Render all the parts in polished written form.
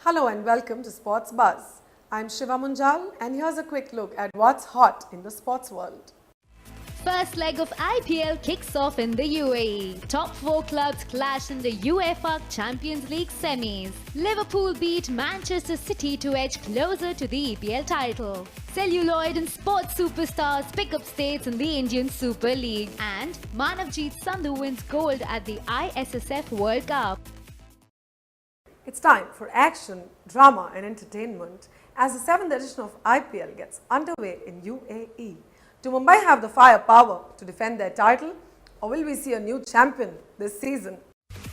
Hello and welcome to Sports Buzz. I'm Shiva Munjal and here's a quick look at what's hot in the sports world. First leg of IPL kicks off in the UAE. Top 4 clubs clash in the Uefa Champions League semis. Liverpool beat Manchester City to edge closer to the EPL title. Celluloid and sports superstars pick up states in the Indian Super League. And Manavjeet Sandhu wins gold at the ISSF World Cup. It's time for action, drama and entertainment as the 7th edition of IPL gets underway in UAE. Do Mumbai have the firepower to defend their title, or will we see a new champion this season?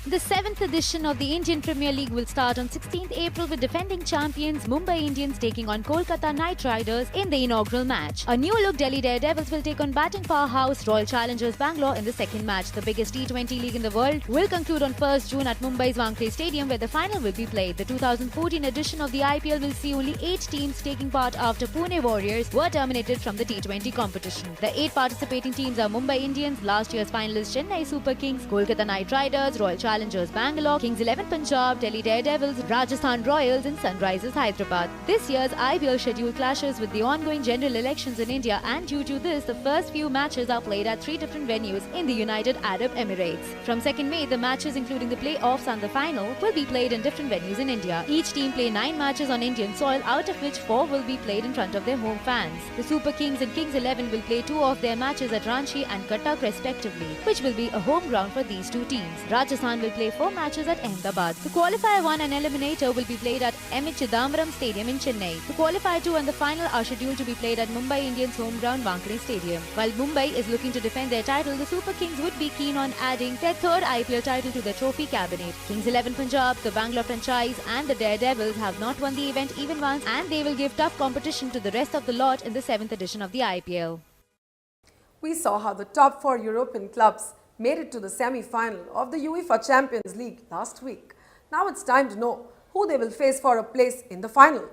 The 7th edition of the Indian Premier League will start on 16th April with defending champions Mumbai Indians taking on Kolkata Knight Riders in the inaugural match. A new-look Delhi Daredevils will take on batting powerhouse Royal Challengers Bangalore in the second match. The biggest T20 league in the world will conclude on 1st June at Mumbai's Wankhede Stadium where the final will be played. The 2014 edition of the IPL will see only 8 teams taking part after Pune Warriors were terminated from the T20 competition. The 8 participating teams are Mumbai Indians, last year's finalists Chennai Super Kings, Kolkata Knight Riders, Royal Challengers Bangalore, Kings 11 Punjab, Delhi Daredevils, Rajasthan Royals and Sunrisers Hyderabad. This year's IPL schedule clashes with the ongoing general elections in India, and due to this, the first few matches are played at 3 different venues in the United Arab Emirates. From 2nd May, the matches including the playoffs and the final will be played in different venues in India. Each team play 9 matches on Indian soil, out of which 4 will be played in front of their home fans. The Super Kings and Kings 11 will play 2 of their matches at Ranchi and Cuttack respectively, which will be a home ground for these 2 teams. Rajasthan will play 4 matches at Ahmedabad. The Qualifier 1 and Eliminator will be played at M. Chidambaram Stadium in Chennai. The Qualifier 2 and the final are scheduled to be played at Mumbai Indians' home ground Wankhede Stadium. While Mumbai is looking to defend their title, the Super Kings would be keen on adding their 3rd IPL title to their trophy cabinet. Kings 11 Punjab, the Bangalore franchise and the Daredevils have not won the event even once, and they will give tough competition to the rest of the lot in the 7th edition of the IPL. We saw how the top 4 European clubs made it to the semi-final of the Uefa Champions League last week. Now it's time to know who they will face for a place in the final.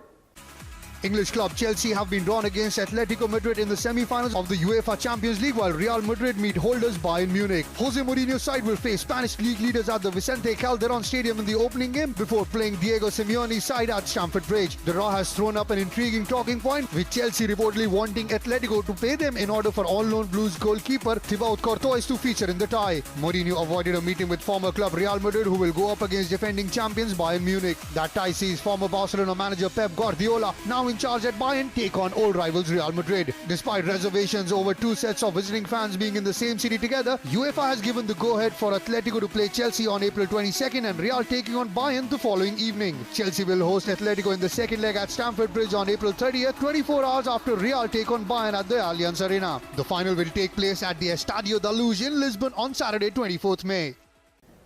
English club Chelsea have been drawn against Atletico Madrid in the semi-finals of the UEFA Champions League, while Real Madrid meet holders Bayern Munich. Jose Mourinho's side will face Spanish league leaders at the Vicente Calderon Stadium in the opening game before playing Diego Simeone's side at Stamford Bridge. The draw has thrown up an intriguing talking point, with Chelsea reportedly wanting Atletico to pay them in order for all-known Blues goalkeeper Thibaut Courtois to feature in the tie. Mourinho avoided a meeting with former club Real Madrid, who will go up against defending champions Bayern Munich. That tie sees former Barcelona manager Pep Guardiola, now in charge at Bayern, take on old rivals Real Madrid. Despite reservations over 2 sets of visiting fans being in the same city together, UEFA has given the go-ahead for Atletico to play Chelsea on April 22nd and Real taking on Bayern the following evening. Chelsea will host Atletico in the second leg at Stamford Bridge on April 30th, 24 hours after Real take on Bayern at the Allianz Arena. The final will take place at the Estadio da Luz in Lisbon on Saturday, 24th May.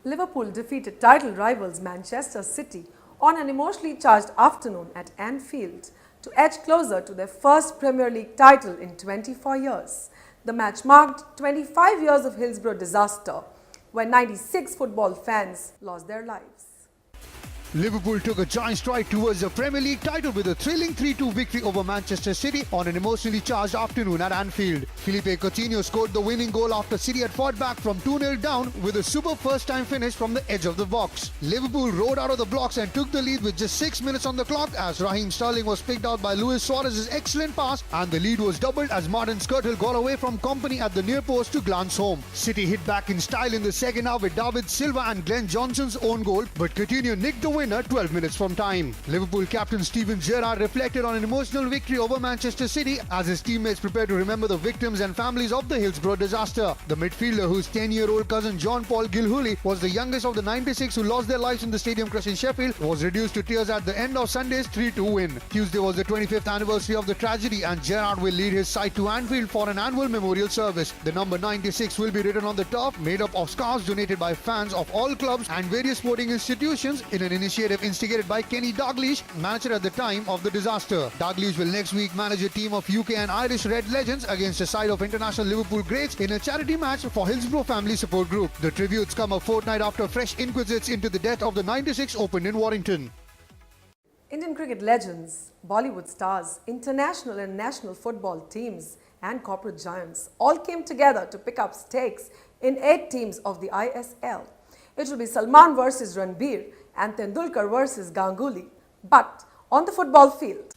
Liverpool defeated title rivals Manchester City on an emotionally charged afternoon at Anfield to edge closer to their first Premier League title in 24 years. The match marked 25 years of Hillsborough disaster, when 96 football fans lost their lives. Liverpool took a giant stride towards the Premier League title with a thrilling 3-2 victory over Manchester City on an emotionally charged afternoon at Anfield. Felipe Coutinho scored the winning goal after City had fought back from 2-0 down with a superb first-time finish from the edge of the box. Liverpool rode out of the blocks and took the lead with just 6 minutes on the clock as Raheem Sterling was picked out by Luis Suarez's excellent pass, and the lead was doubled as Martin Skrtel got away from company at the near post to glance home. City hit back in style in the second half with David Silva and Glenn Johnson's own goal, but Coutinho nicked the winner 12 minutes from time. Liverpool captain Steven Gerrard reflected on an emotional victory over Manchester City as his teammates prepared to remember the victims and families of the Hillsborough disaster. The midfielder, whose 10-year-old cousin John Paul Gilhooly was the youngest of the 96 who lost their lives in the Stadium crash in Sheffield, was reduced to tears at the end of Sunday's 3-2 win. Tuesday was the 25th anniversary of the tragedy, and Gerrard will lead his side to Anfield for an annual memorial service. The number 96 will be written on the turf, made up of scarves donated by fans of all clubs and various sporting institutions in an initiative instigated by Kenny Dalglish, manager at the time of the disaster. Dalglish will next week manage a team of UK and Irish Red Legends against a side of international Liverpool greats in a charity match for Hillsborough Family Support Group. The tributes come a fortnight after fresh inquisites into the death of the 96 opened in Warrington. Indian cricket legends, Bollywood stars, international and national football teams and corporate giants all came together to pick up stakes in 8 teams of the ISL. It will be Salman versus Ranbir and Tendulkar versus Ganguly. but on the football field.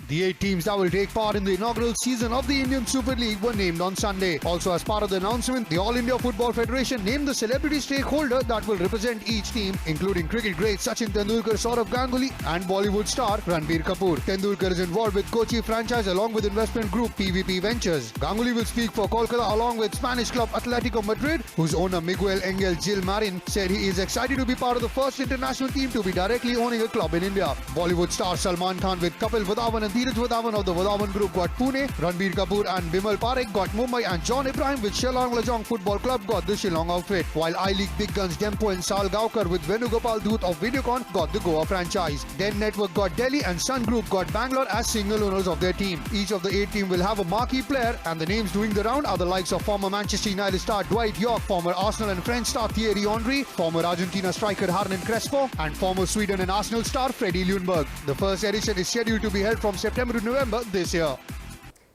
The 8 teams that will take part in the inaugural season of the Indian Super League were named on Sunday. Also, as part of the announcement, the All India Football Federation named the celebrity stakeholder that will represent each team, including cricket greats Sachin Tendulkar, Saurav Ganguly and Bollywood star Ranbir Kapoor. Tendulkar is involved with Kochi franchise along with investment group PVP Ventures. Ganguly will speak for Kolkata along with Spanish club Atletico Madrid, whose owner Miguel Angel Gil Marin said he is excited to be part of the first international team to be directly owning a club in India. Bollywood star Salman Khan with Kapil Vadhavan and Dheeraj Vadhavan of the Vadhavan Group got Pune, Ranbir Kapoor and Bimal Parekh got Mumbai, and John Ibrahim with Shillong Lajong Football Club got the Shillong outfit, while I-League big guns Dempo and Sal Gaonkar with Venugopal Dhoot of Videocon got the Goa franchise. Den Network got Delhi and Sun Group got Bangalore as single owners of their team. Each of the 8 teams will have a marquee player, and the names doing the round are the likes of former Manchester United star Dwight York, former Arsenal and French star Thierry Henry, former Argentina striker Hernan Crespo and former Sweden and Arsenal star Freddie Ljungberg. The first edition is scheduled to be held from September to November this year.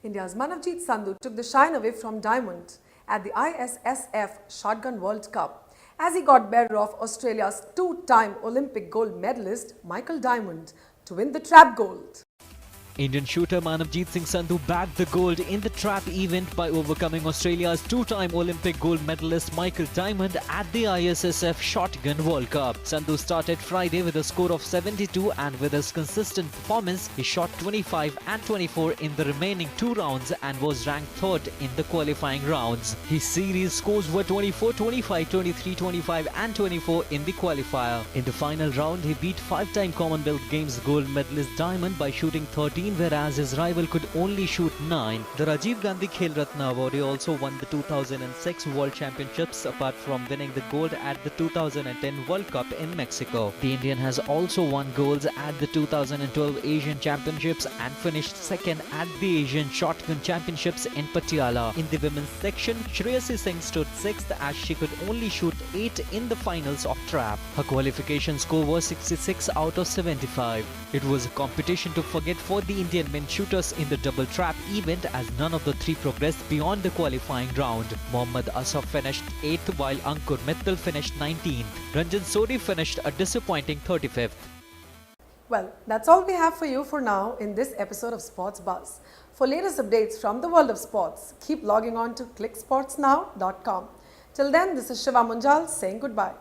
India's Manavjeet Sandhu took the shine away from Diamond at the ISSF Shotgun World Cup as he got better of Australia's 2-time Olympic gold medalist Michael Diamond to win the trap gold. Indian shooter Manavjeet Singh Sandhu bagged the gold in the trap event by overcoming Australia's 2-time Olympic gold medalist Michael Diamond at the ISSF Shotgun World Cup. Sandhu started Friday with a score of 72, and with his consistent performance, he shot 25 and 24 in the remaining 2 rounds and was ranked 3rd in the qualifying rounds. His series scores were 24, 25, 23, 25 and 24 in the qualifier. In the final round, he beat 5-time Commonwealth Games gold medalist Diamond by shooting 13, whereas his rival could only shoot 9. The Rajiv Gandhi Khel Ratna awardee also won the 2006 World Championships apart from winning the gold at the 2010 World Cup in Mexico. The Indian has also won golds at the 2012 Asian Championships and finished 2nd at the Asian Shotgun Championships in Patiala. In the women's section, Shreyasi Singh stood 6th as she could only shoot 8 in the finals of trap. Her qualification score was 66 out of 75. It was a competition to forget for the Indian men shooters in the double trap event, as none of the 3 progressed beyond the qualifying round. Mohammad Asaf finished 8th while Ankur Mittal finished 19th. Ranjan Sodhi finished a disappointing 35th. Well, that's all we have for you for now in this episode of Sports Buzz. For latest updates from the world of sports, keep logging on to clicksportsnow.com. Till then, this is Shiva Munjal saying goodbye.